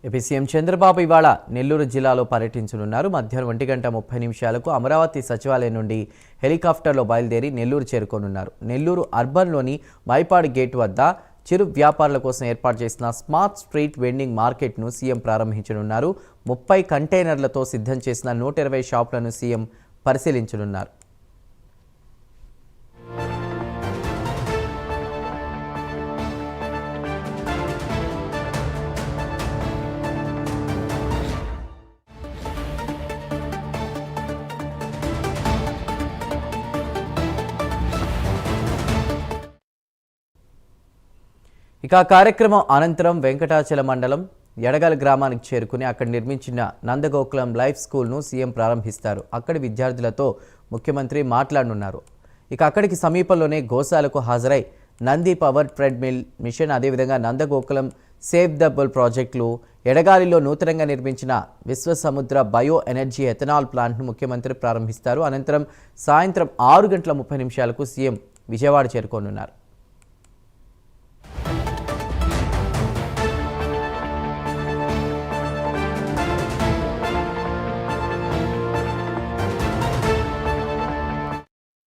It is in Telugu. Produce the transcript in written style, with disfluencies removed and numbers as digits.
ఏపీ సీఎం చంద్రబాబు ఇవాళ నెల్లూరు జిల్లాలో పర్యటించనున్నారు. మధ్యాహ్నం 1:30 అమరావతి సచివాలయం నుండి హెలికాప్టర్లో బయలుదేరి నెల్లూరు చేరుకోనున్నారు. నెల్లూరు అర్బన్లోని మైపాడు గేట్ వద్ద చిరు వ్యాపారుల కోసం ఏర్పాటు చేసిన స్మార్ట్ స్ట్రీట్ వెండింగ్ మార్కెట్ను సీఎం ప్రారంభించనున్నారు. 30 కంటైనర్లతో సిద్ధం చేసిన 120 షాపులను సీఎం పరిశీలించనున్నారు. ఇక కార్యక్రమం అనంతరం వెంకటాచల మండలం ఎడగల గ్రామానికి చేరుకుని అక్కడ నిర్మించిన నందగోకులం లైఫ్ స్కూల్ను సీఎం ప్రారంభిస్తారు. అక్కడి విద్యార్థులతో ముఖ్యమంత్రి మాట్లాడనున్నారు. ఇక అక్కడికి సమీపంలోనే గోశాలకు హాజరై నంది పవర్ ట్రెడ్మిల్ మిషన్, అదేవిధంగా నందగోకులం సేవ్ ద బుల్ ప్రాజెక్టులు, ఎడగాలిలో నూతనంగా నిర్మించిన విశ్వసముద్ర బయో ఎనర్జీ ఎథనాల్ ప్లాంట్ను ముఖ్యమంత్రి ప్రారంభిస్తారు. అనంతరం సాయంత్రం 6:30 సీఎం విజయవాడ చేరుకోనున్నారు.